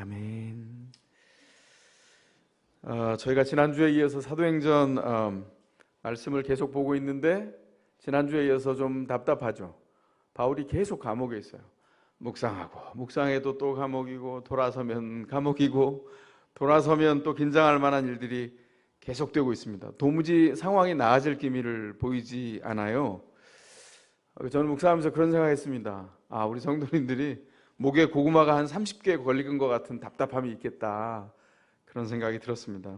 아멘. 저희가 지난주에 이어서 사도행전 말씀을 계속 보고 있는데 지난주에 이어서 좀 답답하죠. 바울이 계속 감옥에 있어요. 묵상해도 또 감옥이고, 돌아서면 감옥이고, 돌아서면 또 긴장할 만한 일들이 계속되고 있습니다. 도무지 상황이 나아질 기미를 보이지 않아요. 저는 묵상하면서 그런 생각했습니다. 우리 성도님들이 목에 고구마가 한 30개 걸린 것 같은 답답함이 있겠다, 그런 생각이 들었습니다.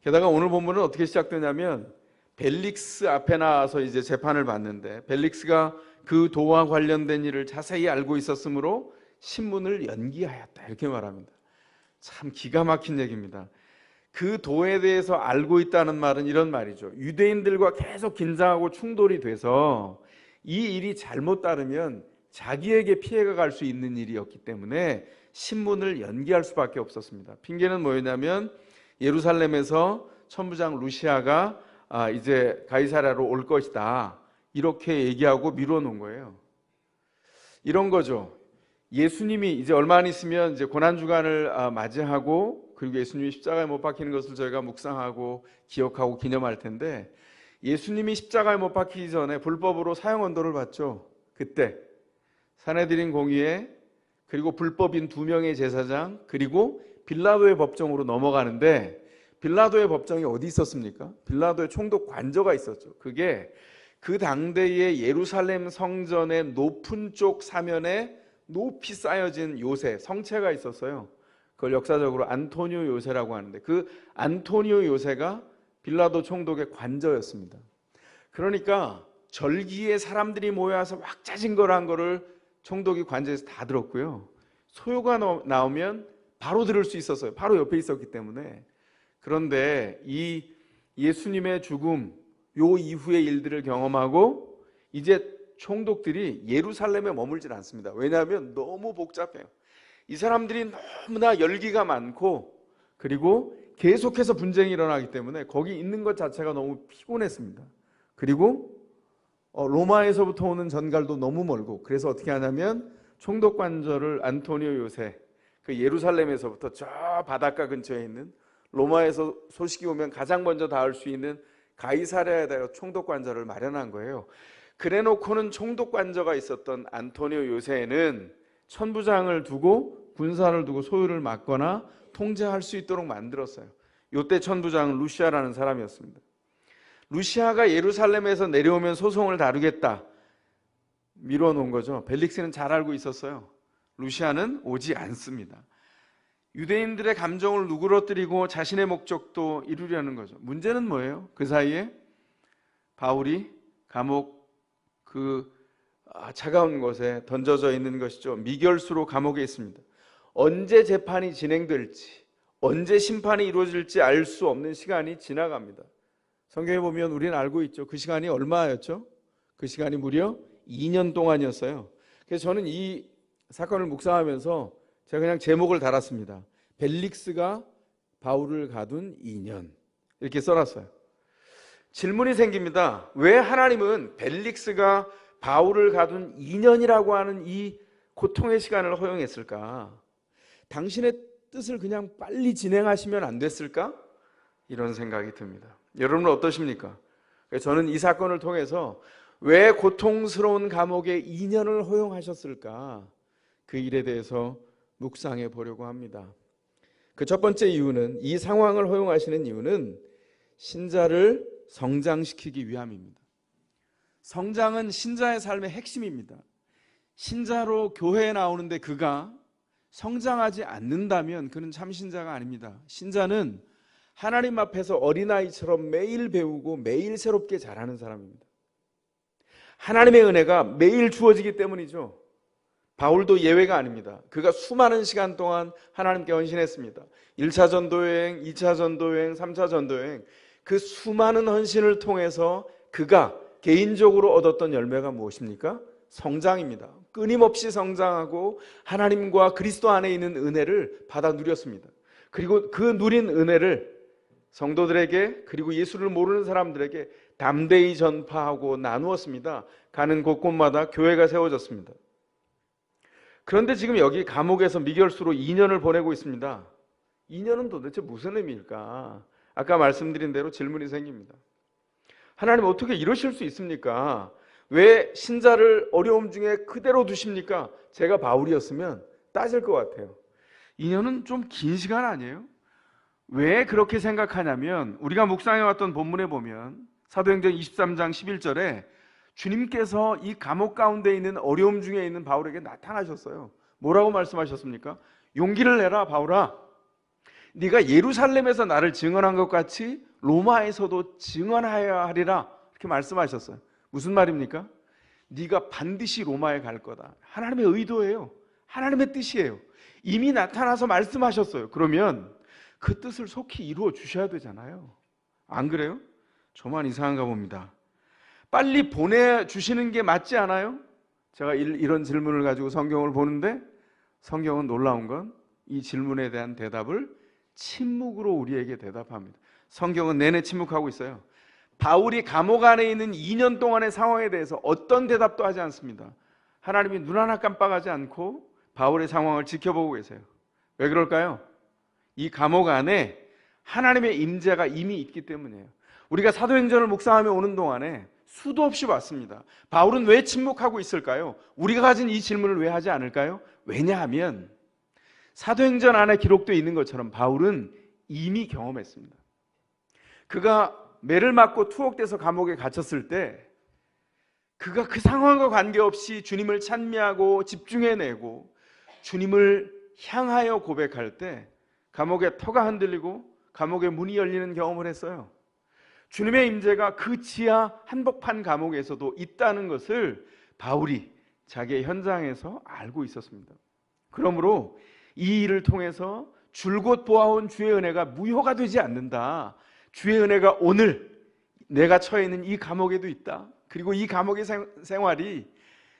게다가 오늘 본문은 어떻게 시작되냐면 벨릭스 앞에 나와서 이제 재판을 받는데, 벨릭스가 그 도와 관련된 일을 자세히 알고 있었으므로 신문을 연기하였다, 이렇게 말합니다. 참 기가 막힌 얘기입니다. 그 도에 대해서 알고 있다는 말은 이런 말이죠. 유대인들과 계속 긴장하고 충돌이 돼서 이 일이 잘못 따르면 자기에게 피해가 갈 수 있는 일이었기 때문에 신문을 연기할 수밖에 없었습니다. 핑계는 뭐였냐면 예루살렘에서 천부장 루시아가 이제 가이사랴로 올 것이다, 이렇게 얘기하고 미뤄놓은 거예요. 이런 거죠. 예수님이 이제 얼마 안 있으면 이제 고난주간을 맞이하고, 그리고 예수님이 십자가에 못 박히는 것을 저희가 묵상하고 기억하고 기념할 텐데, 예수님이 십자가에 못 박히기 전에 불법으로 사형언도를 받죠. 그때 산헤드린 공의회, 그리고 불법인 2명의 제사장, 그리고 빌라도의 법정으로 넘어가는데, 빌라도의 법정이 어디 있었습니까? 빌라도의 총독 관저가 있었죠. 그게 그 당대의 예루살렘 성전의 높은 쪽 사면에 높이 쌓여진 요새, 성체가 있었어요. 그걸 역사적으로 안토니오 요새라고 하는데, 그 안토니오 요새가 빌라도 총독의 관저였습니다. 그러니까 절기에 사람들이 모여서 왁자진걸한 거를 총독이 관저에서 다 들었고요. 소요가 나오면 바로 들을 수 있었어요. 바로 옆에 있었기 때문에. 그런데 이 예수님의 죽음, 요 이후의 일들을 경험하고 이제 총독들이 예루살렘에 머물질 않습니다. 왜냐하면 너무 복잡해요. 이 사람들이 너무나 열기가 많고, 그리고 계속해서 분쟁이 일어나기 때문에 거기 있는 것 자체가 너무 피곤했습니다. 그리고 로마에서부터 오는 전갈도 너무 멀고, 그래서 어떻게 하냐면 총독 관저를 안토니오 요새, 그 예루살렘에서부터 저 바닷가 근처에 있는, 로마에서 소식이 오면 가장 먼저 닿을 수 있는 가이사랴에다가 총독 관저를 마련한 거예요. 그래놓고는 총독 관저가 있었던 안토니오 요새는 천부장을 두고 군사를 두고 소유를 막거나 통제할 수 있도록 만들었어요. 요때 천부장은 루시아라는 사람이었습니다. 루시아가 예루살렘에서 내려오면 소송을 다루겠다, 미뤄놓은 거죠. 벨릭스는 잘 알고 있었어요. 루시아는 오지 않습니다. 유대인들의 감정을 누그러뜨리고 자신의 목적도 이루려는 거죠. 문제는 뭐예요? 그 사이에 바울이 감옥 그 차가운 곳에 던져져 있는 것이죠. 미결수로 감옥에 있습니다. 언제 재판이 진행될지, 언제 심판이 이루어질지 알 수 없는 시간이 지나갑니다. 성경에 보면 우리는 알고 있죠. 그 시간이 얼마였죠? 그 시간이 무려 2년 동안이었어요. 그래서 저는 이 사건을 묵상하면서 제가 그냥 제목을 달았습니다. 벨릭스가 바울을 가둔 2년, 이렇게 써놨어요. 질문이 생깁니다. 왜 하나님은 벨릭스가 바울을 가둔 2년이라고 하는 이 고통의 시간을 허용했을까? 당신의 뜻을 그냥 빨리 진행하시면 안 됐을까? 이런 생각이 듭니다. 여러분은 어떠십니까? 저는 이 사건을 통해서 왜 고통스러운 감옥에 2년을 허용하셨을까? 그 일에 대해서 묵상해 보려고 합니다. 그 첫 번째 이유는, 이 상황을 허용하시는 이유는 신자를 성장시키기 위함입니다. 성장은 신자의 삶의 핵심입니다. 신자로 교회에 나오는데 그가 성장하지 않는다면 그는 참 신자가 아닙니다. 신자는 하나님 앞에서 어린아이처럼 매일 배우고 매일 새롭게 자라는 사람입니다. 하나님의 은혜가 매일 주어지기 때문이죠. 바울도 예외가 아닙니다. 그가 수많은 시간 동안 하나님께 헌신했습니다. 1차 전도여행, 2차 전도여행, 3차 전도여행, 그 수많은 헌신을 통해서 그가 개인적으로 얻었던 열매가 무엇입니까? 성장입니다. 끊임없이 성장하고 하나님과 그리스도 안에 있는 은혜를 받아 누렸습니다. 그리고 그 누린 은혜를 성도들에게, 그리고 예수를 모르는 사람들에게 담대히 전파하고 나누었습니다. 가는 곳곳마다 교회가 세워졌습니다. 그런데 지금 여기 감옥에서 미결수로 2년을 보내고 있습니다. 2년은 도대체 무슨 의미일까? 아까 말씀드린 대로 질문이 생깁니다. 하나님 어떻게 이러실 수 있습니까? 왜 신자를 어려움 중에 그대로 두십니까? 제가 바울이었으면 따질 것 같아요. 2년은 좀 긴 시간 아니에요? 왜 그렇게 생각하냐면 우리가 묵상해왔던 본문에 보면 사도행전 23장 11절에 주님께서 이 감옥 가운데 있는 어려움 중에 있는 바울에게 나타나셨어요. 뭐라고 말씀하셨습니까? 용기를 내라 바울아, 네가 예루살렘에서 나를 증언한 것 같이 로마에서도 증언하여야 하리라, 이렇게 말씀하셨어요. 무슨 말입니까? 네가 반드시 로마에 갈 거다. 하나님의 의도예요. 하나님의 뜻이에요. 이미 나타나서 말씀하셨어요. 그러면 그 뜻을 속히 이루어 주셔야 되잖아요. 안 그래요? 저만 이상한가 봅니다. 빨리 보내주시는 게 맞지 않아요? 제가 이런 질문을 가지고 성경을 보는데 성경은 놀라운 건 이 질문에 대한 대답을 침묵으로 우리에게 대답합니다. 성경은 내내 침묵하고 있어요. 바울이 감옥 안에 있는 2년 동안의 상황에 대해서 어떤 대답도 하지 않습니다. 하나님이 눈 하나 깜빡하지 않고 바울의 상황을 지켜보고 계세요. 왜 그럴까요? 이 감옥 안에 하나님의 임재가 이미 있기 때문이에요. 우리가 사도행전을 묵상하며 오는 동안에 수도 없이 봤습니다. 바울은 왜 침묵하고 있을까요? 우리가 가진 이 질문을 왜 하지 않을까요? 왜냐하면 사도행전 안에 기록되어 있는 것처럼 바울은 이미 경험했습니다. 그가 매를 맞고 투옥돼서 감옥에 갇혔을 때 그가 그 상황과 관계없이 주님을 찬미하고 집중해내고 주님을 향하여 고백할 때 감옥의 터가 흔들리고 감옥의 문이 열리는 경험을 했어요. 주님의 임재가 그 지하 한복판 감옥에서도 있다는 것을 바울이 자기의 현장에서 알고 있었습니다. 그러므로 이 일을 통해서 줄곧 보아온 주의 은혜가 무효가 되지 않는다. 주의 은혜가 오늘 내가 처해 있는 이 감옥에도 있다. 그리고 이 감옥의 생활이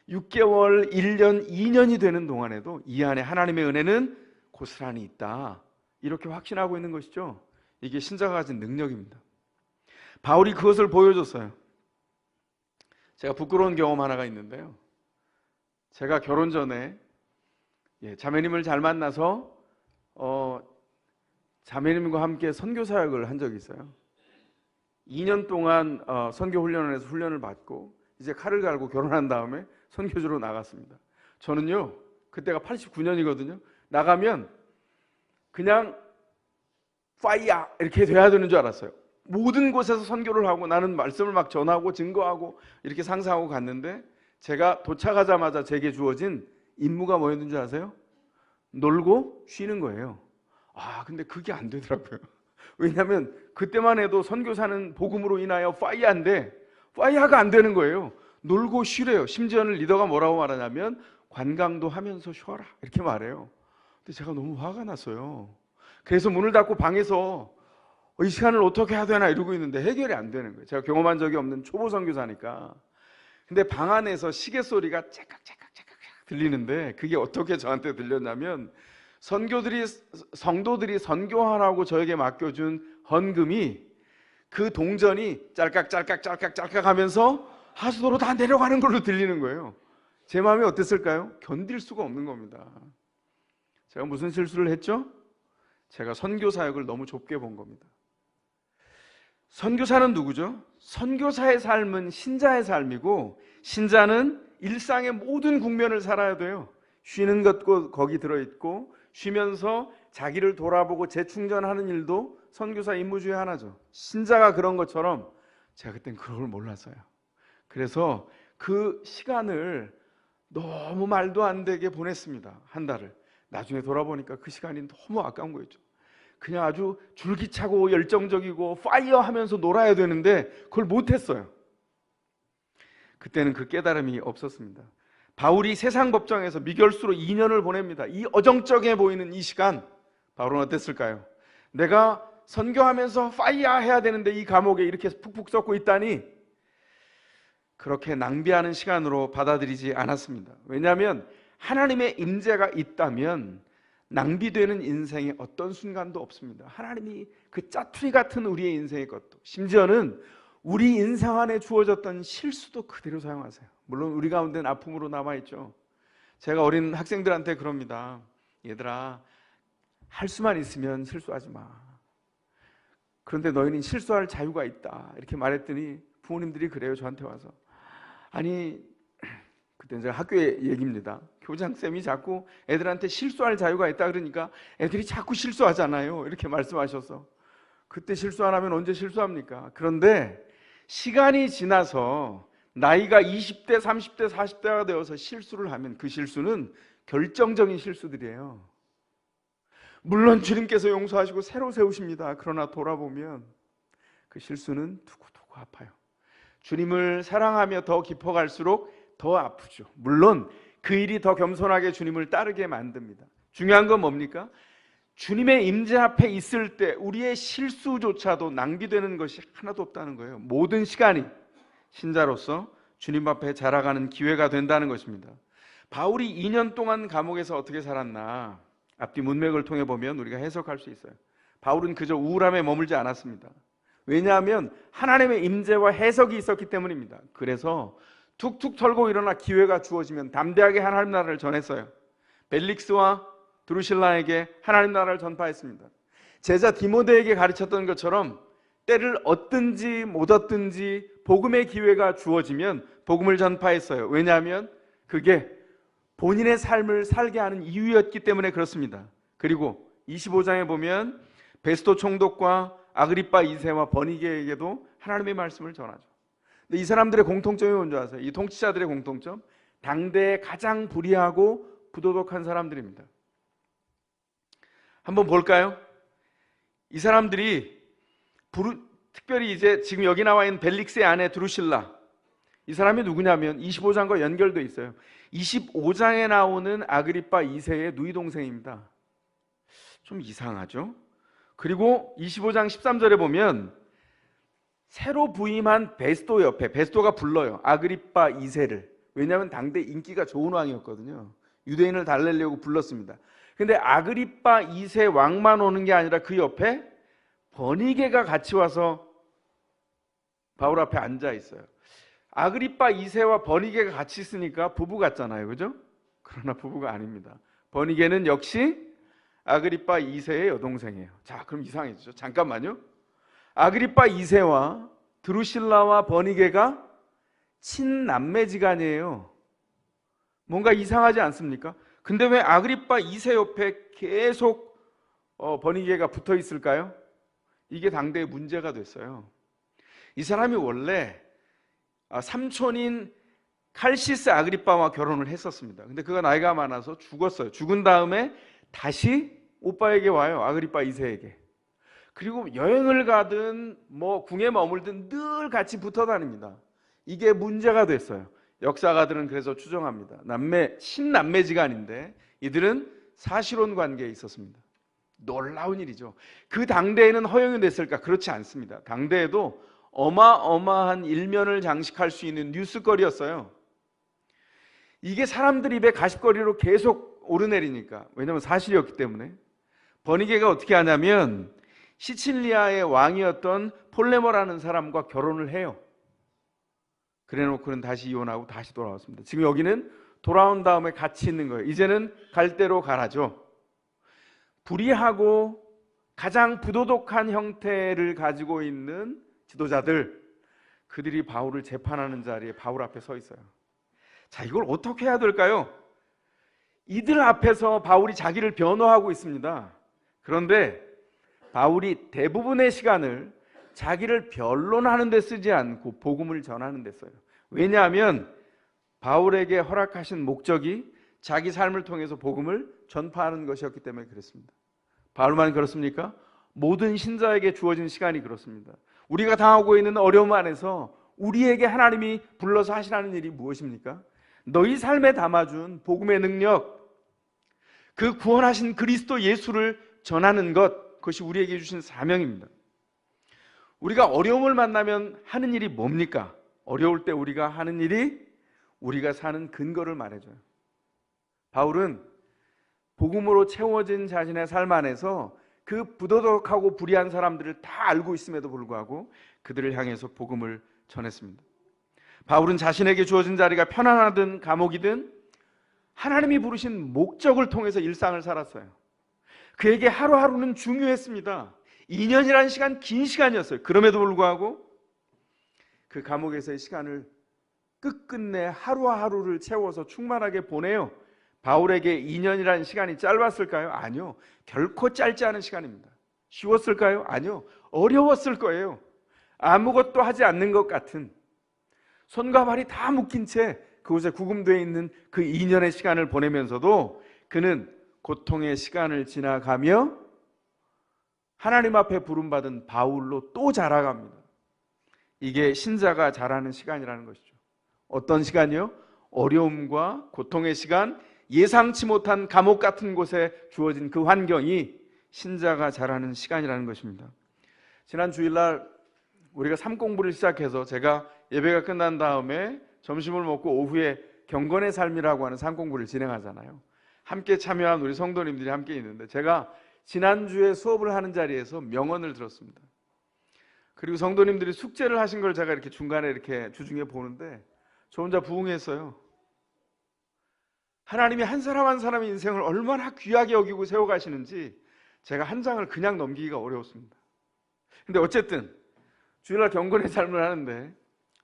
6개월, 1년, 2년이 되는 동안에도 이 안에 하나님의 은혜는 고스란히 있다. 이렇게 확신하고 있는 것이죠. 이게 신자가 가진 능력입니다. 바울이 그것을 보여줬어요. 제가 부끄러운 경험 하나가 있는데요. 제가 결혼 전에 자매님을 잘 만나서 자매님과 함께 선교 사역을 한 적이 있어요. 2년 동안 선교 훈련원에서 훈련을 받고 이제 칼을 갈고 결혼한 다음에 선교주로 나갔습니다. 저는요, 그때가 89년이거든요. 나가면 그냥 파이어 이렇게 돼야 되는 줄 알았어요. 모든 곳에서 선교를 하고 나는 말씀을 막 전하고 증거하고 이렇게 상상하고 갔는데 제가 도착하자마자 제게 주어진 임무가 뭐였는 줄 아세요? 놀고 쉬는 거예요. 근데 그게 안 되더라고요. 왜냐하면 그때만 해도 선교사는 복음으로 인하여 파이어인데 파이어가 안 되는 거예요. 놀고 쉬래요. 심지어는 리더가 뭐라고 말하냐면 관광도 하면서 쉬어라 이렇게 말해요. 근데 제가 너무 화가 났어요. 그래서 문을 닫고 방에서 이 시간을 어떻게 해야 되나 이러고 있는데 해결이 안 되는 거예요. 제가 경험한 적이 없는 초보 선교사니까. 근데 방 안에서 시계 소리가 째깍째깍 들리는데 그게 어떻게 저한테 들렸냐면 성도들이 선교하라고 저에게 맡겨준 헌금이 그 동전이 짤깍 하면서 하수도로 다 내려가는 걸로 들리는 거예요. 제 마음이 어땠을까요? 견딜 수가 없는 겁니다. 제가 무슨 실수를 했죠? 제가 선교 사역을 너무 좁게 본 겁니다. 선교사는 누구죠? 선교사의 삶은 신자의 삶이고 신자는 일상의 모든 국면을 살아야 돼요. 쉬는 것도 거기 들어있고 쉬면서 자기를 돌아보고 재충전하는 일도 선교사 임무 중에 하나죠. 신자가 그런 것처럼 제가 그땐 그런 걸 몰랐어요. 그래서 그 시간을 너무 말도 안 되게 보냈습니다. 한 달을. 나중에 돌아보니까 그 시간이 너무 아까운 거였죠. 그냥 아주 줄기차고 열정적이고 파이어 하면서 놀아야 되는데 그걸 못했어요. 그때는 그 깨달음이 없었습니다. 바울이 세상 법정에서 미결수로 2년을 보냅니다. 이 어정쩡해 보이는 이 시간 바울은 어땠을까요? 내가 선교하면서 파이어 해야 되는데 이 감옥에 이렇게 푹푹 썩고 있다니 그렇게 낭비하는 시간으로 받아들이지 않았습니다. 왜냐하면 하나님의 임재가 있다면 낭비되는 인생의 어떤 순간도 없습니다. 하나님이 그 짜투리 같은 우리의 인생의 것도 심지어는 우리 인생 안에 주어졌던 실수도 그대로 사용하세요. 물론 우리 가운데는 아픔으로 남아있죠. 제가 어린 학생들한테 그럽니다. 얘들아, 할 수만 있으면 실수하지 마. 그런데 너희는 실수할 자유가 있다. 이렇게 말했더니 부모님들이 그래요, 저한테 와서. 아니, 그때 제가 학교의 얘기입니다. 교장쌤이 자꾸 애들한테 실수할 자유가 있다 그러니까 애들이 자꾸 실수하잖아요. 이렇게 말씀하셔서. 그때 실수 안 하면 언제 실수합니까? 그런데 시간이 지나서 나이가 20대, 30대, 40대가 되어서 실수를 하면 그 실수는 결정적인 실수들이에요. 물론 주님께서 용서하시고 새로 세우십니다. 그러나 돌아보면 그 실수는 두고두고 아파요. 주님을 사랑하며 더 깊어갈수록 더 아프죠. 물론 그 일이 더 겸손하게 주님을 따르게 만듭니다. 중요한 건 뭡니까? 주님의 임재 앞에 있을 때 우리의 실수조차도 낭비되는 것이 하나도 없다는 거예요. 모든 시간이 신자로서 주님 앞에 자라가는 기회가 된다는 것입니다. 바울이 2년 동안 감옥에서 어떻게 살았나 앞뒤 문맥을 통해 보면 우리가 해석할 수 있어요. 바울은 그저 우울함에 머물지 않았습니다. 왜냐하면 하나님의 임재와 해석이 있었기 때문입니다. 그래서 툭툭 털고 일어나 기회가 주어지면 담대하게 하나님 나라를 전했어요. 벨릭스와 드루실라에게 하나님 나라를 전파했습니다. 제자 디모데에게 가르쳤던 것처럼 때를 얻든지 못 얻든지 복음의 기회가 주어지면 복음을 전파했어요. 왜냐하면 그게 본인의 삶을 살게 하는 이유였기 때문에 그렇습니다. 그리고 25장에 보면 베스도 총독과 아그리빠 2세와 버니게에게도 하나님의 말씀을 전하죠. 근데 이 사람들의 공통점이 뭔지 아세요? 이 통치자들의 공통점, 당대에 가장 불의하고 부도덕한 사람들입니다. 한번 볼까요? 이 사람들이 특별히 이제 지금 여기 나와 있는 벨릭스의 아내 드루실라, 이 사람이 누구냐면 25장과 연결되어 있어요. 25장에 나오는 아그리빠 2세의 누이 동생입니다. 좀 이상하죠? 그리고 25장 13절에 보면 새로 부임한 베스도 옆에, 베스도가 불러요, 아그리빠 2세를. 왜냐하면 당대 인기가 좋은 왕이었거든요. 유대인을 달래려고 불렀습니다. 근데 아그리빠 2세 왕만 오는 게 아니라 그 옆에 버니게가 같이 와서 바울 앞에 앉아 있어요. 아그리빠 2세와 버니게가 같이 있으니까 부부 같잖아요, 그죠? 그러나 부부가 아닙니다. 버니게는 역시 아그리빠 2세의 여동생이에요. 자, 그럼 이상해지죠. 잠깐만요. 아그리빠 2세와 드루실라와 버니게가 친남매지간이에요. 뭔가 이상하지 않습니까? 근데 왜 아그리빠 2세 옆에 계속 버니게가 붙어 있을까요? 이게 당대의 문제가 됐어요. 이 사람이 원래 삼촌인 칼시스 아그리빠와 결혼을 했었습니다. 근데 그가 나이가 많아서 죽었어요. 죽은 다음에 다시 오빠에게 와요. 아그리빠 2세에게. 그리고 여행을 가든 뭐 궁에 머물든 늘 같이 붙어 다닙니다. 이게 문제가 됐어요. 역사가들은 그래서 추정합니다. 친남매지간인데 이들은 사실혼 관계에 있었습니다. 놀라운 일이죠. 그 당대에는 허용이 됐을까? 그렇지 않습니다. 당대에도 어마어마한 일면을 장식할 수 있는 뉴스거리였어요. 이게 사람들 입에 가십거리로 계속 오르내리니까, 왜냐하면 사실이었기 때문에. 버니게가 어떻게 하냐면 시칠리아의 왕이었던 폴레모라는 사람과 결혼을 해요. 그래놓고는 다시 이혼하고 다시 돌아왔습니다. 지금 여기는 돌아온 다음에 같이 있는 거예요. 이제는 갈 대로 가라죠. 불의하고 가장 부도덕한 형태를 가지고 있는 지도자들, 그들이 바울을 재판하는 자리에 바울 앞에 서 있어요. 자, 이걸 어떻게 해야 될까요? 이들 앞에서 바울이 자기를 변호하고 있습니다. 그런데 바울이 대부분의 시간을 자기를 변론하는 데 쓰지 않고 복음을 전하는 데 써요. 왜냐하면 바울에게 허락하신 목적이 자기 삶을 통해서 복음을 전파하는 것이었기 때문에 그렇습니다. 바울만 그렇습니까? 모든 신자에게 주어진 시간이 그렇습니다. 우리가 당하고 있는 어려움 안에서 우리에게 하나님이 불러서 하시라는 일이 무엇입니까? 너희 삶에 담아준 복음의 능력, 그 구원하신 그리스도 예수를 전하는 것, 그것이 우리에게 주신 사명입니다. 우리가 어려움을 만나면 하는 일이 뭡니까? 어려울 때 우리가 하는 일이 우리가 사는 근거를 말해줘요. 바울은 복음으로 채워진 자신의 삶 안에서 그 부도덕하고 불의한 사람들을 다 알고 있음에도 불구하고 그들을 향해서 복음을 전했습니다. 바울은 자신에게 주어진 자리가 편안하든 감옥이든 하나님이 부르신 목적을 통해서 일상을 살았어요. 그에게 하루하루는 중요했습니다. 2년이라는 시간, 긴 시간이었어요. 그럼에도 불구하고 그 감옥에서의 시간을 끝끝내 하루하루를 채워서 충만하게 보내요. 바울에게 2년이라는 시간이 짧았을까요? 아니요. 결코 짧지 않은 시간입니다. 쉬웠을까요? 아니요. 어려웠을 거예요. 아무것도 하지 않는 것 같은, 손과 발이 다 묶인 채 그곳에 구금되어 있는 그 2년의 시간을 보내면서도 그는 고통의 시간을 지나가며 하나님 앞에 부름받은 바울로 또 자라갑니다. 이게 신자가 자라는 시간이라는 것이죠. 어떤 시간이요? 어려움과 고통의 시간, 예상치 못한 감옥 같은 곳에 주어진 그 환경이 신자가 자라는 시간이라는 것입니다. 지난 주일날 우리가 삶 공부를 시작해서 제가 예배가 끝난 다음에 점심을 먹고 오후에 경건의 삶이라고 하는 삶 공부를 진행하잖아요. 함께 참여한 우리 성도님들이 함께 있는데 제가 지난주에 수업을 하는 자리에서 명언을 들었습니다. 그리고 성도님들이 숙제를 하신 걸 제가 이렇게 중간에 이렇게 주중에 보는데 저 혼자 부응했어요. 하나님이 한 사람 한 사람의 인생을 얼마나 귀하게 여기고 세워가시는지 제가 한 장을 그냥 넘기기가 어려웠습니다. 근데 어쨌든 주일날 경건의 삶을 하는데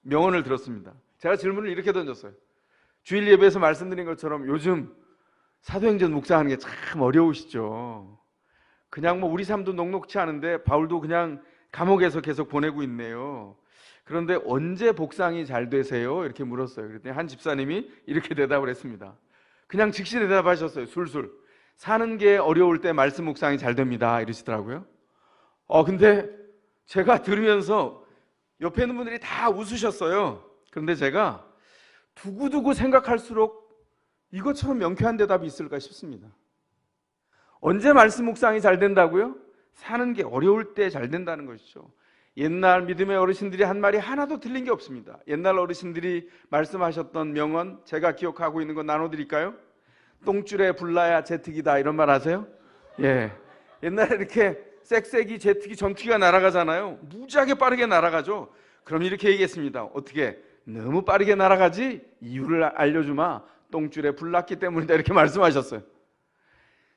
명언을 들었습니다. 제가 질문을 이렇게 던졌어요. 주일 예배에서 말씀드린 것처럼 요즘 사도행전 묵상하는 게 참 어려우시죠. 그냥 우리 삶도 녹록치 않은데 바울도 그냥 감옥에서 계속 보내고 있네요. 그런데 언제 복상이 잘 되세요? 이렇게 물었어요. 그랬더니 한 집사님이 이렇게 대답을 했습니다. 그냥 즉시 대답하셨어요. 술술. 사는 게 어려울 때 말씀 묵상이 잘 됩니다. 이러시더라고요. 근데 제가 들으면서 옆에 있는 분들이 다 웃으셨어요. 그런데 제가 두고두고 생각할수록 이것처럼 명쾌한 대답이 있을까 싶습니다. 언제 말씀 묵상이 잘 된다고요? 사는 게 어려울 때 잘 된다는 것이죠. 옛날 믿음의 어르신들이 한 말이 하나도 틀린 게 없습니다. 옛날 어르신들이 말씀하셨던 명언 제가 기억하고 있는 거 나눠드릴까요? 똥줄에 불나야 제트기다, 이런 말 아세요? 예. 옛날에 이렇게 쌕쌕이 제트기 전투기가 날아가잖아요. 무지하게 빠르게 날아가죠. 그럼 이렇게 얘기했습니다. 어떻게? 너무 빠르게 날아가지? 이유를 알려주마. 똥줄에 불났기 때문이다, 이렇게 말씀하셨어요.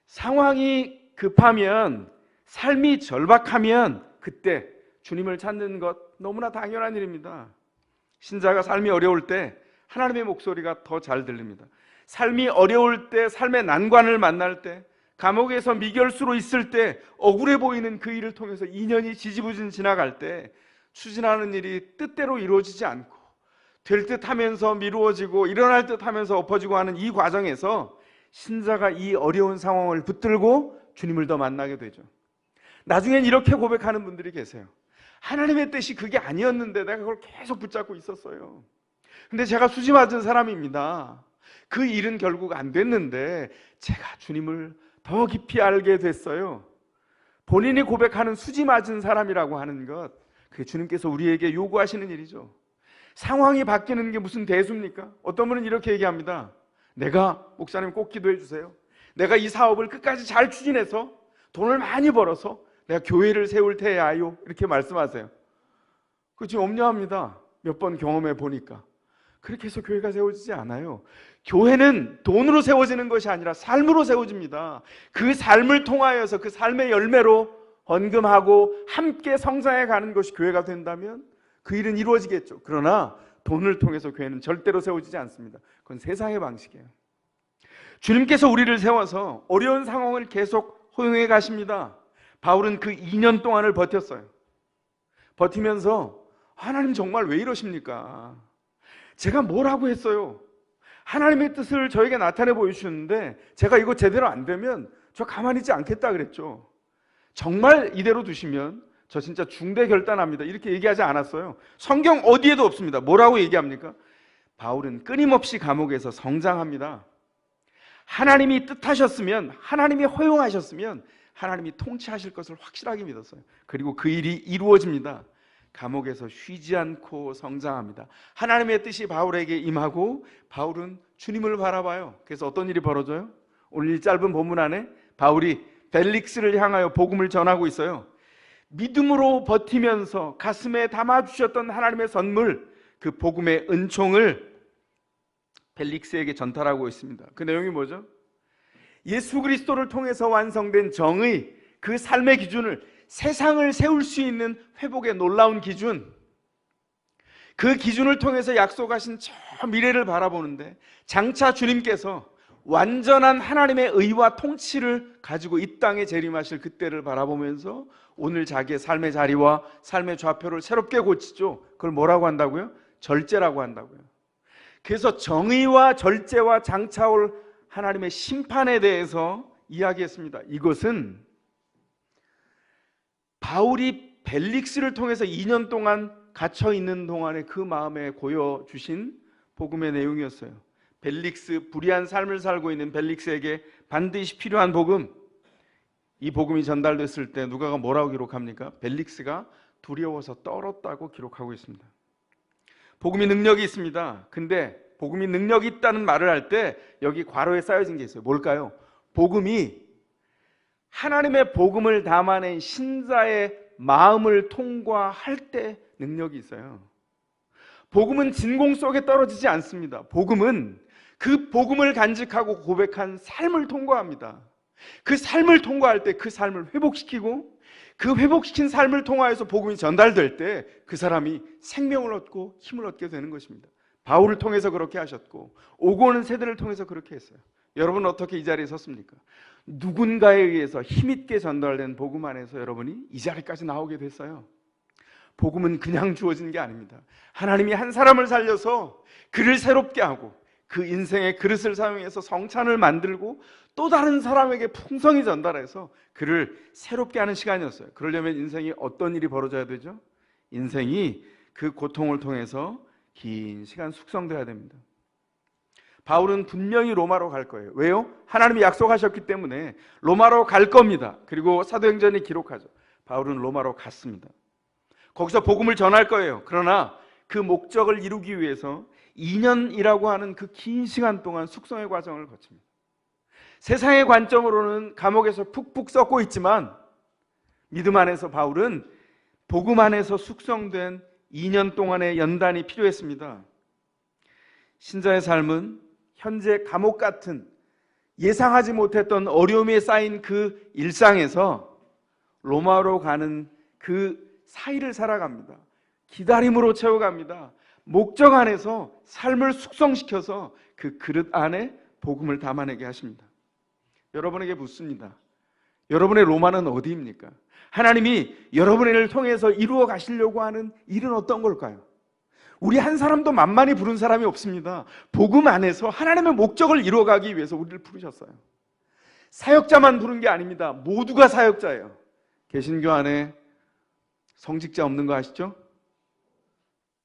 상황이 급하면, 삶이 절박하면 그때 주님을 찾는 것 너무나 당연한 일입니다. 신자가 삶이 어려울 때 하나님의 목소리가 더 잘 들립니다. 삶이 어려울 때, 삶의 난관을 만날 때, 감옥에서 미결수로 있을 때, 억울해 보이는 그 일을 통해서 2년이 지지부진 지나갈 때 추진하는 일이 뜻대로 이루어지지 않고 될 듯 하면서 미루어지고 일어날 듯 하면서 엎어지고 하는 이 과정에서 신자가 이 어려운 상황을 붙들고 주님을 더 만나게 되죠. 나중엔 이렇게 고백하는 분들이 계세요. 하나님의 뜻이 그게 아니었는데 내가 그걸 계속 붙잡고 있었어요. 근데 제가 수지 맞은 사람입니다. 그 일은 결국 안 됐는데 제가 주님을 더 깊이 알게 됐어요. 본인이 고백하는 수지 맞은 사람이라고 하는 것, 그게 주님께서 우리에게 요구하시는 일이죠. 상황이 바뀌는 게 무슨 대수입니까? 어떤 분은 이렇게 얘기합니다. 내가 목사님 꼭 기도해 주세요. 내가 이 사업을 끝까지 잘 추진해서 돈을 많이 벌어서 내가 교회를 세울 테야요, 이렇게 말씀하세요. 그거 지금 염려합니다. 몇 번 경험해 보니까 그렇게 해서 교회가 세워지지 않아요. 교회는 돈으로 세워지는 것이 아니라 삶으로 세워집니다. 그 삶을 통하여서 그 삶의 열매로 헌금하고 함께 성장해 가는 것이 교회가 된다면 그 일은 이루어지겠죠. 그러나 돈을 통해서 교회는 절대로 세워지지 않습니다. 그건 세상의 방식이에요. 주님께서 우리를 세워서 어려운 상황을 계속 허용해 가십니다. 바울은 그 2년 동안을 버텼어요. 버티면서 하나님 정말 왜 이러십니까? 제가 뭐라고 했어요? 하나님의 뜻을 저에게 나타내 보여주셨는데 제가 이거 제대로 안 되면 저 가만히 있지 않겠다 그랬죠. 정말 이대로 두시면 저 진짜 중대 결단합니다, 이렇게 얘기하지 않았어요. 성경 어디에도 없습니다. 뭐라고 얘기합니까? 바울은 끊임없이 감옥에서 성장합니다. 하나님이 뜻하셨으면, 하나님이 허용하셨으면 하나님이 통치하실 것을 확실하게 믿었어요. 그리고 그 일이 이루어집니다. 감옥에서 쉬지 않고 성장합니다. 하나님의 뜻이 바울에게 임하고 바울은 주님을 바라봐요. 그래서 어떤 일이 벌어져요? 오늘 이 짧은 본문 안에 바울이 벨릭스를 향하여 복음을 전하고 있어요. 믿음으로 버티면서 가슴에 담아주셨던 하나님의 선물, 그 복음의 은총을 벨릭스에게 전달하고 있습니다. 그 내용이 뭐죠? 예수 그리스도를 통해서 완성된 정의, 그 삶의 기준을, 세상을 세울 수 있는 회복의 놀라운 기준, 그 기준을 통해서 약속하신 저 미래를 바라보는데 장차 주님께서 완전한 하나님의 의와 통치를 가지고 이 땅에 재림하실 그때를 바라보면서 오늘 자기의 삶의 자리와 삶의 좌표를 새롭게 고치죠. 그걸 뭐라고 한다고요? 절제라고 한다고요. 그래서 정의와 절제와 장차 올 하나님의 심판에 대해서 이야기했습니다. 이것은 바울이 벨릭스를 통해서 2년 동안 갇혀 있는 동안에 그 마음에 고여 주신 복음의 내용이었어요. 벨릭스, 불의한 삶을 살고 있는 벨릭스에게 반드시 필요한 복음, 이 복음이 전달됐을 때 누가가 뭐라고 기록합니까? 벨릭스가 두려워서 떨었다고 기록하고 있습니다. 복음이 능력이 있습니다. 근데 복음이 능력이 있다는 말을 할 때 여기 괄호에 쌓여진 게 있어요. 뭘까요? 복음이 하나님의 복음을 담아낸 신자의 마음을 통과할 때 능력이 있어요. 복음은 진공 속에 떨어지지 않습니다. 복음은 그 복음을 간직하고 고백한 삶을 통과합니다. 그 삶을 통과할 때 그 삶을 회복시키고 그 회복시킨 삶을 통하여서 복음이 전달될 때 그 사람이 생명을 얻고 힘을 얻게 되는 것입니다. 바울을 통해서 그렇게 하셨고 오고 오는 세대를 통해서 그렇게 했어요. 여러분은 어떻게 이 자리에 섰습니까? 누군가에 의해서 힘있게 전달된 복음 안에서 여러분이 이 자리까지 나오게 됐어요. 복음은 그냥 주어진 게 아닙니다. 하나님이 한 사람을 살려서 그를 새롭게 하고 그 인생의 그릇을 사용해서 성찬을 만들고 또 다른 사람에게 풍성히 전달해서 그를 새롭게 하는 시간이었어요. 그러려면 인생이 어떤 일이 벌어져야 되죠? 인생이 그 고통을 통해서 긴 시간 숙성돼야 됩니다. 바울은 분명히 로마로 갈 거예요. 왜요? 하나님이 약속하셨기 때문에 로마로 갈 겁니다. 그리고 사도행전이 기록하죠. 바울은 로마로 갔습니다. 거기서 복음을 전할 거예요. 그러나 그 목적을 이루기 위해서 2년이라고 하는 그 긴 시간 동안 숙성의 과정을 거칩니다. 세상의 관점으로는 감옥에서 푹푹 썩고 있지만 믿음 안에서 바울은 복음 안에서 숙성된 2년 동안의 연단이 필요했습니다. 신자의 삶은 현재 감옥 같은 예상하지 못했던 어려움에 쌓인 그 일상에서 로마로 가는 그 사이를 살아갑니다. 기다림으로 채워갑니다. 목적 안에서 삶을 숙성시켜서 그 그릇 안에 복음을 담아내게 하십니다. 여러분에게 묻습니다. 여러분의 로마는 어디입니까? 하나님이 여러분을 통해서 이루어 가시려고 하는 일은 어떤 걸까요? 우리 한 사람도 만만히 부른 사람이 없습니다. 복음 안에서 하나님의 목적을 이루어가기 위해서 우리를 부르셨어요. 사역자만 부른 게 아닙니다. 모두가 사역자예요. 개신교 안에 성직자 없는 거 아시죠?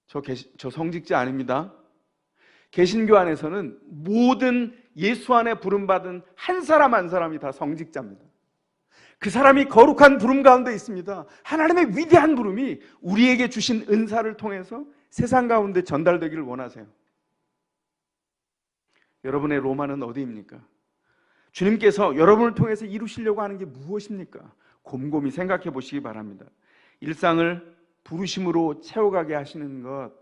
저 성직자 아닙니다. 개신교 안에서는 모든 예수 안에 부름받은 한 사람 한 사람이 다 성직자입니다. 그 사람이 거룩한 부름 가운데 있습니다. 하나님의 위대한 부름이 우리에게 주신 은사를 통해서 세상 가운데 전달되기를 원하세요. 여러분의 로마는 어디입니까? 주님께서 여러분을 통해서 이루시려고 하는 게 무엇입니까? 곰곰이 생각해 보시기 바랍니다. 일상을 부르심으로 채워가게 하시는 것,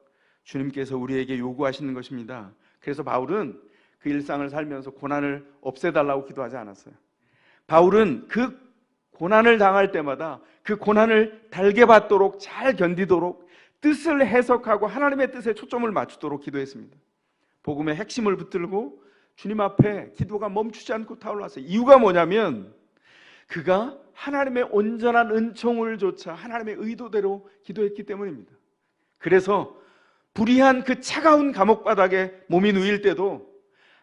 주님께서 우리에게 요구하시는 것입니다. 그래서 바울은 그 일상을 살면서 고난을 없애달라고 기도하지 않았어요. 바울은 그 고난을 당할 때마다 그 고난을 달게 받도록, 잘 견디도록 뜻을 해석하고 하나님의 뜻에 초점을 맞추도록 기도했습니다. 복음의 핵심을 붙들고 주님 앞에 기도가 멈추지 않고 타올랐어요. 이유가 뭐냐면 그가 하나님의 온전한 은총을 조차 하나님의 의도대로 기도했기 때문입니다. 그래서 불의한 그 차가운 감옥바닥에 몸이 누일 때도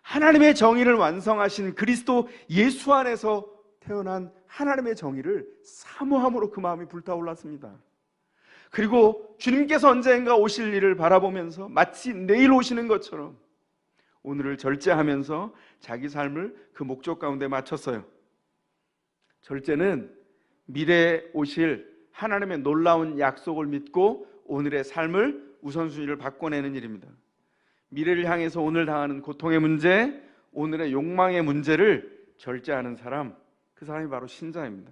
하나님의 정의를 완성하신 그리스도 예수 안에서 태어난 하나님의 정의를 사모함으로 그 마음이 불타올랐습니다. 그리고 주님께서 언젠가 오실 일을 바라보면서 마치 내일 오시는 것처럼 오늘을 절제하면서 자기 삶을 그 목적 가운데 맞췄어요. 절제는 미래에 오실 하나님의 놀라운 약속을 믿고 오늘의 삶을 우선순위를 바꿔내는 일입니다. 미래를 향해서 오늘 당하는 고통의 문제, 오늘의 욕망의 문제를 절제하는 사람, 그 사람이 바로 신자입니다.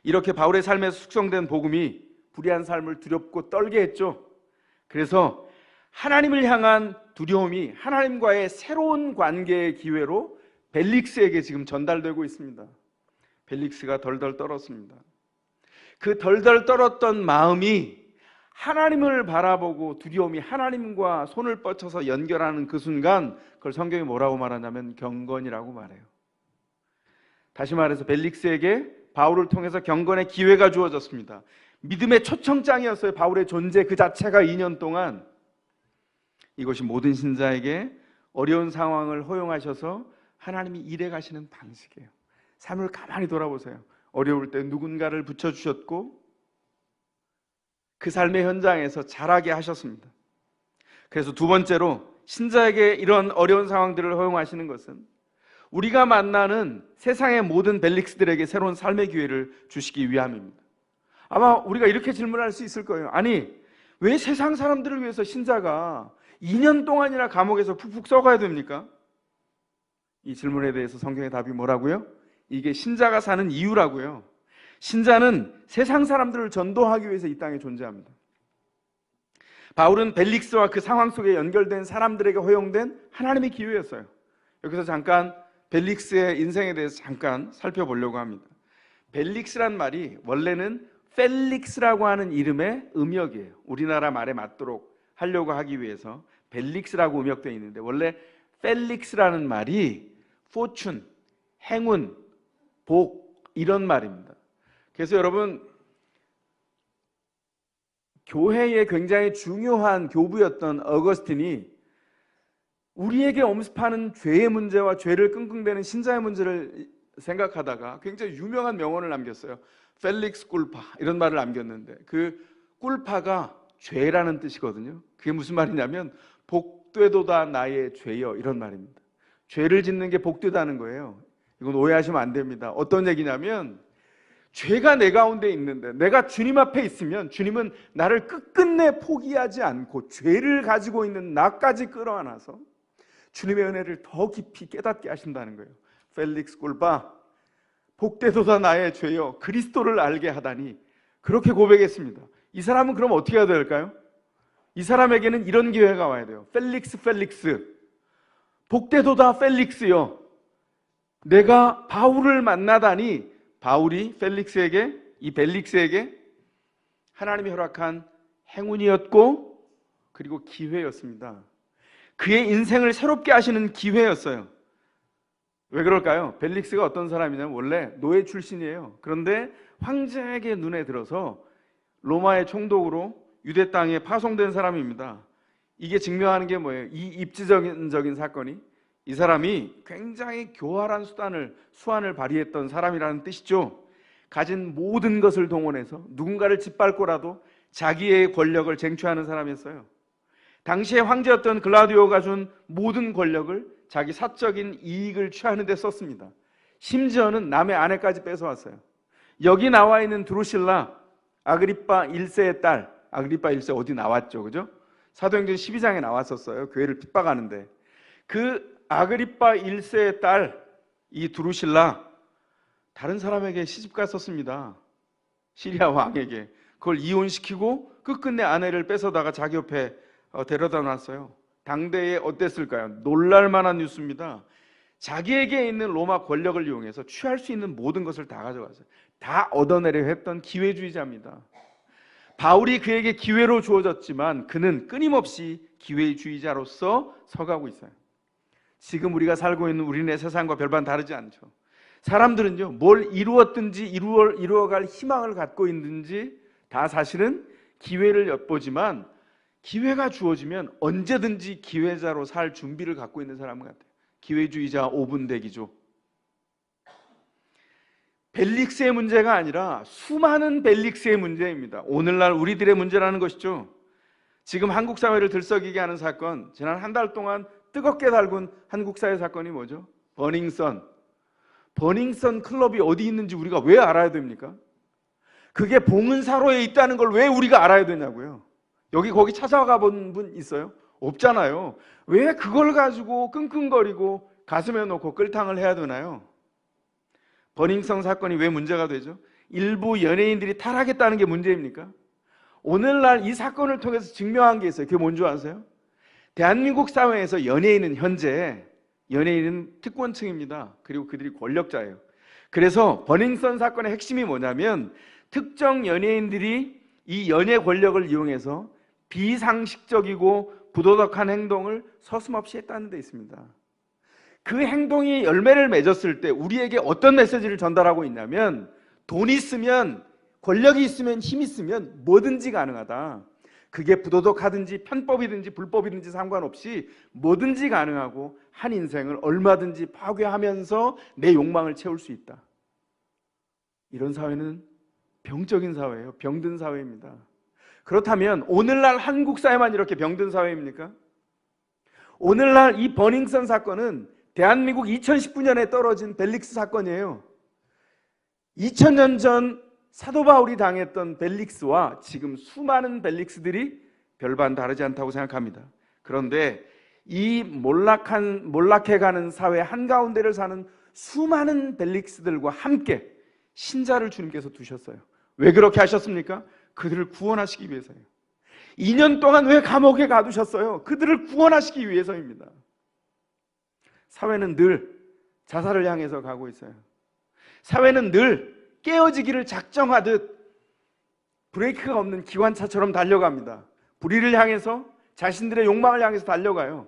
이렇게 바울의 삶에서 숙성된 복음이 불의한 삶을 두렵고 떨게 했죠. 그래서 하나님을 향한 두려움이 하나님과의 새로운 관계의 기회로 벨릭스에게 지금 전달되고 있습니다. 벨릭스가 덜덜 떨었습니다. 그 덜덜 떨었던 마음이 하나님을 바라보고 두려움이 하나님과 손을 뻗쳐서 연결하는 그 순간, 그걸 성경이 뭐라고 말하냐면 경건이라고 말해요. 다시 말해서 벨릭스에게 바울을 통해서 경건의 기회가 주어졌습니다. 믿음의 초청장이었어요. 바울의 존재 그 자체가 2년 동안. 이것이 모든 신자에게 어려운 상황을 허용하셔서 하나님이 일해 가시는 방식이에요. 삶을 가만히 돌아보세요. 어려울 때 누군가를 붙여주셨고 그 삶의 현장에서 자라게 하셨습니다. 그래서 두 번째로 신자에게 이런 어려운 상황들을 허용하시는 것은 우리가 만나는 세상의 모든 벨릭스들에게 새로운 삶의 기회를 주시기 위함입니다. 아마 우리가 이렇게 질문할 수 있을 거예요. 아니, 왜 세상 사람들을 위해서 신자가 2년 동안이나 감옥에서 푹푹 썩어야 됩니까? 이 질문에 대해서 성경의 답이 뭐라고요? 이게 신자가 사는 이유라고요. 신자는 세상 사람들을 전도하기 위해서 이 땅에 존재합니다. 바울은 벨릭스와 그 상황 속에 연결된 사람들에게 허용된 하나님의 기회였어요. 여기서 잠깐 벨릭스의 인생에 대해서 잠깐 살펴보려고 합니다. 벨릭스란 말이 원래는 펠릭스라고 하는 이름의 음역이에요. 우리나라 말에 맞도록 하려고 하기 위해서 벨릭스라고 음역되어 있는데 원래 펠릭스라는 말이 fortune, 행운, 복 이런 말입니다. 그래서 여러분 교회에 굉장히 중요한 교부였던 어거스틴이 우리에게 엄습하는 죄의 문제와 죄를 끙끙대는 신자의 문제를 생각하다가 굉장히 유명한 명언을 남겼어요. 펠릭스 꿀파 이런 말을 남겼는데 그 꿀파가 죄라는 뜻이거든요. 그게 무슨 말이냐면 복되도다 나의 죄여 이런 말입니다. 죄를 짓는 게 복되다는 거예요. 이건 오해하시면 안 됩니다. 어떤 얘기냐면 죄가 내 가운데 있는데 내가 주님 앞에 있으면 주님은 나를 끝끝내 포기하지 않고 죄를 가지고 있는 나까지 끌어안아서 주님의 은혜를 더 깊이 깨닫게 하신다는 거예요. 펠릭스 꿀파 복되도다 나의 죄여 그리스도를 알게 하다니 그렇게 고백했습니다. 이 사람은 그럼 어떻게 해야 될까요? 이 사람에게는 이런 기회가 와야 돼요. 펠릭스 복되도다 펠릭스여 내가 바울을 만나다니 바울이 펠릭스에게 이 벨릭스에게 하나님이 허락한 행운이었고 그리고 기회였습니다. 그의 인생을 새롭게 하시는 기회였어요. 왜 그럴까요? 벨릭스가 어떤 사람이냐면 원래 노예 출신이에요. 그런데 황제에게 눈에 들어서 로마의 총독으로 유대 땅에 파송된 사람입니다. 이게 증명하는 게 뭐예요? 이 입지적인 사건이 이 사람이 굉장히 교활한 수완을 발휘했던 사람이라는 뜻이죠. 가진 모든 것을 동원해서 누군가를 짓밟고라도 자기의 권력을 쟁취하는 사람이었어요. 당시의 황제였던 글라디오가 준 모든 권력을 자기 사적인 이익을 취하는 데 썼습니다. 심지어는 남의 아내까지 뺏어왔어요. 여기 나와 있는 드루실라 아그리파 1세의 딸, 아그리파 1세 어디 나왔죠, 그죠? 사도행전 12장에 나왔었어요. 교회를 핍박하는데 그 아그리파 1세의 딸 이 드루실라 다른 사람에게 시집 갔었습니다. 시리아 왕에게. 그걸 이혼시키고 끝끝내 아내를 뺏어다가 자기 옆에 데려다 놨어요. 당대에 어땠을까요? 놀랄만한 뉴스입니다. 자기에게 있는 로마 권력을 이용해서 취할 수 있는 모든 것을 다 가져갔어요. 다 얻어내려 했던 기회주의자입니다. 바울이 그에게 기회로 주어졌지만 그는 끊임없이 기회주의자로서 서가고 있어요. 지금 우리가 살고 있는 우리네 세상과 별반 다르지 않죠. 사람들은요 뭘 이루었든지 이루어갈 희망을 갖고 있는지 다 사실은 기회를 엿보지만 기회가 주어지면 언제든지 기회자로 살 준비를 갖고 있는 사람 같아요. 기회주의자 5분 대기죠. 벨릭스의 문제가 아니라 수많은 벨릭스의 문제입니다. 오늘날 우리들의 문제라는 것이죠. 지금 한국 사회를 들썩이게 하는 사건, 지난 한 달 동안 뜨겁게 달군 한국 사회 사건이 뭐죠? 버닝썬 클럽이 어디 있는지 우리가 왜 알아야 됩니까? 그게 봉은사로에 있다는 걸 왜 우리가 알아야 되냐고요. 여기 거기 찾아가 본 분 있어요? 없잖아요. 왜 그걸 가지고 끙끙거리고 가슴에 놓고 끌탕을 해야 되나요? 버닝썬 사건이 왜 문제가 되죠? 일부 연예인들이 타락했다는 게 문제입니까? 오늘날 이 사건을 통해서 증명한 게 있어요. 그게 뭔지 아세요? 대한민국 사회에서 연예인은 현재 연예인은 특권층입니다. 그리고 그들이 권력자예요. 그래서 버닝썬 사건의 핵심이 뭐냐면 특정 연예인들이 이 연예 권력을 이용해서 비상식적이고 부도덕한 행동을 서슴없이 했다는 데 있습니다. 그 행동이 열매를 맺었을 때 우리에게 어떤 메시지를 전달하고 있냐면 돈이 있으면, 권력이 있으면, 힘이 있으면 뭐든지 가능하다. 그게 부도덕하든지 편법이든지 불법이든지 상관없이 뭐든지 가능하고 한 인생을 얼마든지 파괴하면서 내 욕망을 채울 수 있다. 이런 사회는 병적인 사회예요. 병든 사회입니다. 그렇다면 오늘날 한국 사회만 이렇게 병든 사회입니까? 오늘날 이 버닝썬 사건은 대한민국 2019년에 떨어진 벨릭스 사건이에요. 2000년 전 사도 바울이 당했던 벨릭스와 지금 수많은 벨릭스들이 별반 다르지 않다고 생각합니다. 그런데 이 몰락해가는 사회 한가운데를 사는 수많은 벨릭스들과 함께 신자를 주님께서 두셨어요. 왜 그렇게 하셨습니까? 그들을 구원하시기 위해서예요. 2년 동안 왜 감옥에 가두셨어요? 그들을 구원하시기 위해서입니다. 사회는 늘 자살을 향해서 가고 있어요. 사회는 늘 깨어지기를 작정하듯 브레이크가 없는 기관차처럼 달려갑니다. 불의를 향해서, 자신들의 욕망을 향해서 달려가요.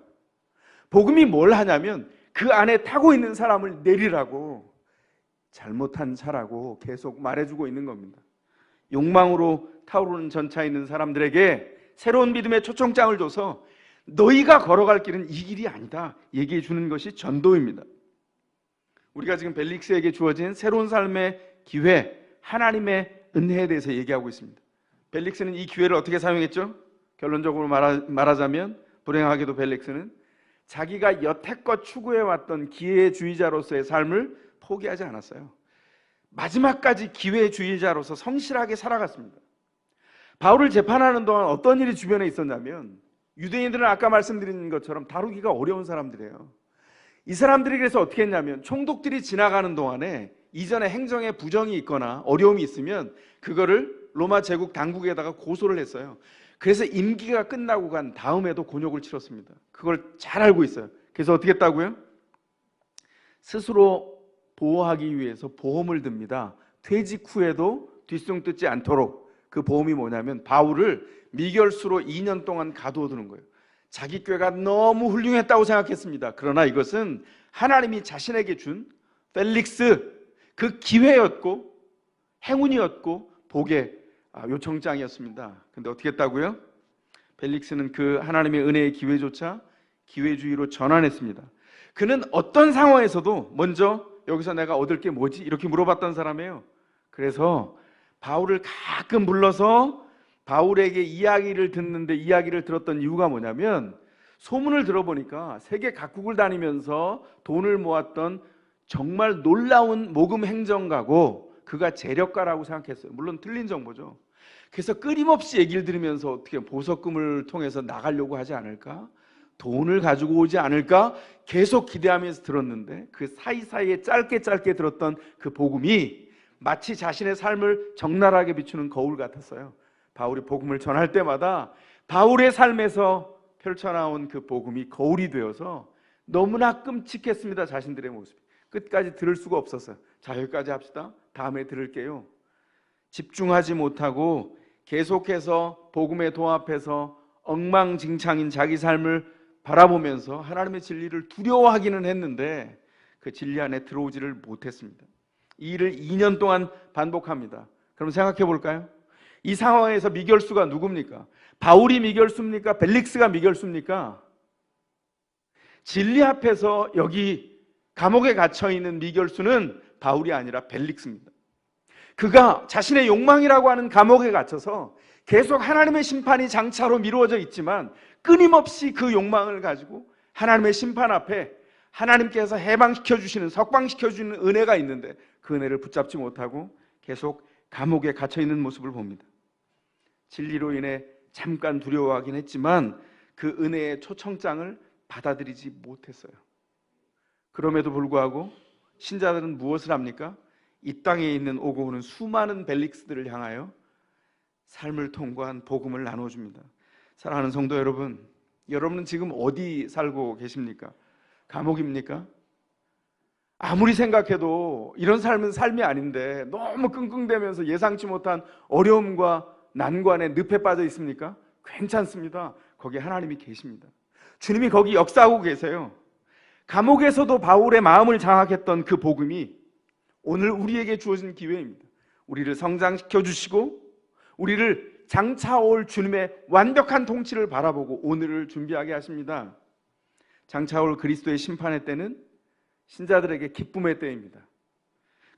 복음이 뭘 하냐면 그 안에 타고 있는 사람을 내리라고, 잘못한 차라고 계속 말해주고 있는 겁니다. 욕망으로 타오르는 전차에 있는 사람들에게 새로운 믿음의 초청장을 줘서 너희가 걸어갈 길은 이 길이 아니다 얘기해 주는 것이 전도입니다. 우리가 지금 벨릭스에게 주어진 새로운 삶의 기회, 하나님의 은혜에 대해서 얘기하고 있습니다. 벨릭스는 이 기회를 어떻게 사용했죠? 결론적으로 말하자면 불행하게도 벨릭스는 자기가 여태껏 추구해왔던 기회주의자로서의 삶을 포기하지 않았어요. 마지막까지 기회주의자로서 성실하게 살아갔습니다. 바울을 재판하는 동안 어떤 일이 주변에 있었냐면 유대인들은 아까 말씀드린 것처럼 다루기가 어려운 사람들이에요. 이 사람들이 그래서 어떻게 했냐면 총독들이 지나가는 동안에 이전에 행정에 부정이 있거나 어려움이 있으면 그거를 로마 제국 당국에다가 고소를 했어요. 그래서 임기가 끝나고 간 다음에도 곤욕을 치렀습니다. 그걸 잘 알고 있어요. 그래서 어떻게 했다고요? 스스로 보호하기 위해서 보험을 듭니다. 퇴직 후에도 뒷숭 뜯지 않도록. 그 보험이 뭐냐면 바울을 미결수로 2년 동안 가두어두는 거예요. 자기 꾀가 너무 훌륭했다고 생각했습니다. 그러나 이것은 하나님이 자신에게 준 펠릭스 그 기회였고 행운이었고 복의 요청장이었습니다. 근데 어떻게 했다고요? 펠릭스는 그 하나님의 은혜의 기회조차 기회주의로 전환했습니다. 그는 어떤 상황에서도 먼저 여기서 내가 얻을 게 뭐지? 이렇게 물어봤던 사람이에요. 그래서 바울을 가끔 불러서 바울에게 이야기를 듣는데 이야기를 들었던 이유가 뭐냐면 소문을 들어보니까 세계 각국을 다니면서 돈을 모았던 정말 놀라운 모금 행정가고 그가 재력가라고 생각했어요. 물론 틀린 정보죠. 그래서 끊임없이 얘기를 들으면서 어떻게 보석금을 통해서 나가려고 하지 않을까? 돈을 가지고 오지 않을까? 계속 기대하면서 들었는데 그 사이사이에 짧게 들었던 그 복음이 마치 자신의 삶을 적나라하게 비추는 거울 같았어요. 바울이 복음을 전할 때마다 바울의 삶에서 펼쳐나온 그 복음이 거울이 되어서 너무나 끔찍했습니다. 자신들의 모습이. 끝까지 들을 수가 없었어요. 자, 여기까지 합시다. 다음에 들을게요. 집중하지 못하고 계속해서 복음의 도 앞에서 엉망진창인 자기 삶을 바라보면서 하나님의 진리를 두려워하기는 했는데 그 진리 안에 들어오지를 못했습니다. 이 일을 2년 동안 반복합니다. 그럼 생각해 볼까요? 이 상황에서 미결수가 누굽니까? 바울이 미결수입니까? 벨릭스가 미결수입니까? 진리 앞에서 여기 감옥에 갇혀있는 미결수는 바울이 아니라 벨릭스입니다. 그가 자신의 욕망이라고 하는 감옥에 갇혀서 계속 하나님의 심판이 장차로 미루어져 있지만 끊임없이 그 욕망을 가지고 하나님의 심판 앞에 하나님께서 해방시켜 주시는, 석방시켜 주시는 은혜가 있는데 그 은혜를 붙잡지 못하고 계속 감옥에 갇혀 있는 모습을 봅니다. 진리로 인해 잠깐 두려워하긴 했지만 그 은혜의 초청장을 받아들이지 못했어요. 그럼에도 불구하고 신자들은 무엇을 합니까? 이 땅에 있는 오고 오는 수많은 벨릭스들을 향하여 삶을 통과한 복음을 나눠줍니다. 사랑하는 성도 여러분, 여러분은 지금 어디 살고 계십니까? 감옥입니까? 아무리 생각해도 이런 삶은 삶이 아닌데 너무 끙끙대면서 예상치 못한 어려움과 난관에 늪에 빠져 있습니까? 괜찮습니다. 거기 하나님이 계십니다. 주님이 거기 역사하고 계세요. 감옥에서도 바울의 마음을 장악했던 그 복음이 오늘 우리에게 주어진 기회입니다. 우리를 성장시켜 주시고 우리를 장차올 주님의 완벽한 통치를 바라보고 오늘을 준비하게 하십니다. 장차올 그리스도의 심판의 때는 신자들에게 기쁨의 때입니다.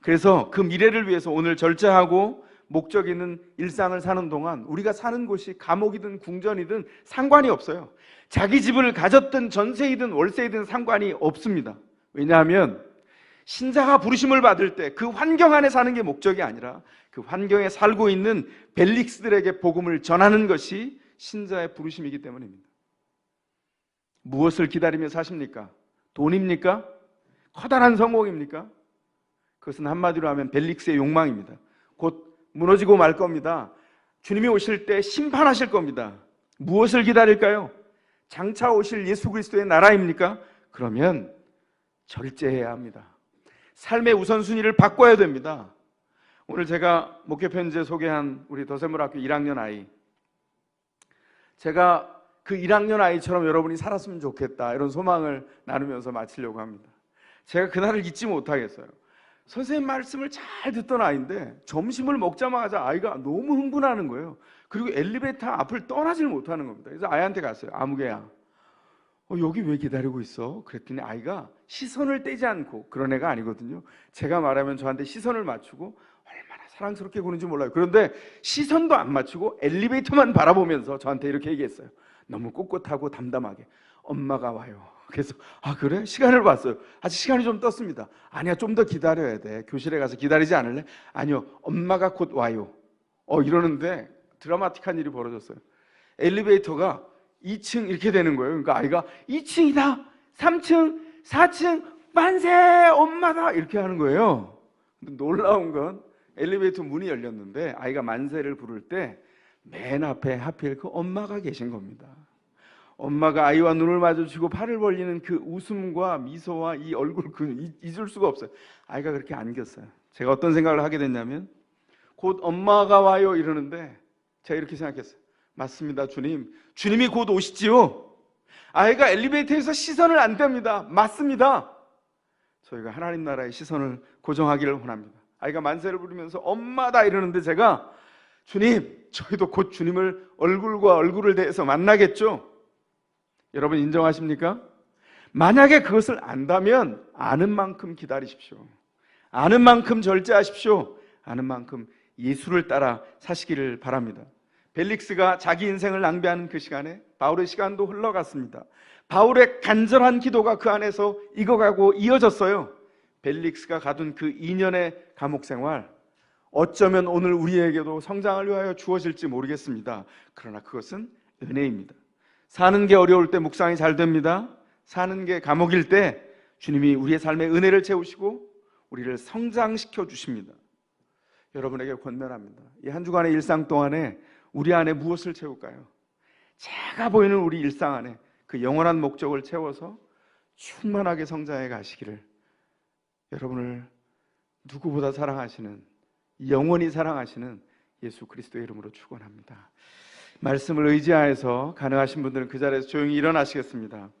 그래서 그 미래를 위해서 오늘 절제하고 목적 있는 일상을 사는 동안 우리가 사는 곳이 감옥이든 궁전이든 상관이 없어요. 자기 집을 가졌든 전세이든 월세이든 상관이 없습니다. 왜냐하면 신자가 부르심을 받을 때 그 환경 안에 사는 게 목적이 아니라 그 환경에 살고 있는 벨릭스들에게 복음을 전하는 것이 신자의 부르심이기 때문입니다. 무엇을 기다리며 사십니까? 돈입니까? 커다란 성공입니까? 그것은 한마디로 하면 벨릭스의 욕망입니다. 곧 무너지고 말 겁니다. 주님이 오실 때 심판하실 겁니다. 무엇을 기다릴까요? 장차 오실 예수 그리스도의 나라입니까? 그러면 절제해야 합니다. 삶의 우선순위를 바꿔야 됩니다. 오늘 제가 목회편지에 소개한 우리 더샘물학교 1학년 아이, 제가 그 1학년 아이처럼 여러분이 살았으면 좋겠다 이런 소망을 나누면서 마치려고 합니다. 제가 그날을 잊지 못하겠어요. 선생님 말씀을 잘 듣던 아이인데 점심을 먹자마자 아이가 너무 흥분하는 거예요. 그리고 엘리베이터 앞을 떠나질 못하는 겁니다. 그래서 아이한테 갔어요. 아무개야, 여기 왜 기다리고 있어? 그랬더니 아이가 시선을 떼지 않고, 그런 애가 아니거든요. 제가 말하면 저한테 시선을 맞추고 얼마나 사랑스럽게 구는지 몰라요. 그런데 시선도 안 맞추고 엘리베이터만 바라보면서 저한테 이렇게 얘기했어요. 너무 꼿꼿하고 담담하게, 엄마가 와요. 그래서 그래? 시간을 봤어요. 아직 시간이 좀 떴습니다. 아니야, 좀 더 기다려야 돼. 교실에 가서 기다리지 않을래? 아니요, 엄마가 곧 와요. 이러는데 드라마틱한 일이 벌어졌어요. 엘리베이터가 2층 이렇게 되는 거예요. 그러니까 아이가 2층이다, 3층, 4층, 만세, 엄마다 이렇게 하는 거예요. 근데 놀라운 건 엘리베이터 문이 열렸는데 아이가 만세를 부를 때 맨 앞에 하필 그 엄마가 계신 겁니다. 엄마가 아이와 눈을 마주치고 팔을 벌리는 그 웃음과 미소와 이 얼굴 잊을 수가 없어요. 아이가 그렇게 안겼어요. 제가 어떤 생각을 하게 됐냐면 곧 엄마가 와요 이러는데 제가 이렇게 생각했어요. 맞습니다, 주님. 주님이 곧 오시지요. 아이가 엘리베이터에서 시선을 안 뗍니다. 맞습니다. 저희가 하나님 나라의 시선을 고정하기를 원합니다. 아이가 만세를 부르면서 엄마다 이러는데 제가 주님, 저희도 곧 주님을 얼굴과 얼굴을 대해서 만나겠죠? 여러분 인정하십니까? 만약에 그것을 안다면 아는 만큼 기다리십시오. 아는 만큼 절제하십시오. 아는 만큼 예수를 따라 사시기를 바랍니다. 벨릭스가 자기 인생을 낭비하는 그 시간에 바울의 시간도 흘러갔습니다. 바울의 간절한 기도가 그 안에서 익어가고 이어졌어요. 벨릭스가 가둔 그 2년의 감옥 생활, 어쩌면 오늘 우리에게도 성장을 위하여 주어질지 모르겠습니다. 그러나 그것은 은혜입니다. 사는 게 어려울 때 묵상이 잘 됩니다. 사는 게 감옥일 때 주님이 우리의 삶에 은혜를 채우시고 우리를 성장시켜 주십니다. 여러분에게 권면합니다. 이 한 주간의 일상 동안에 우리 안에 무엇을 채울까요? 제가 보이는 우리 일상 안에 그 영원한 목적을 채워서 충만하게 성장해 가시기를 여러분을 누구보다 사랑하시는, 영원히 사랑하시는 예수 그리스도의 이름으로 축원합니다. 말씀을 의지하여서 가능하신 분들은 그 자리에서 조용히 일어나시겠습니다.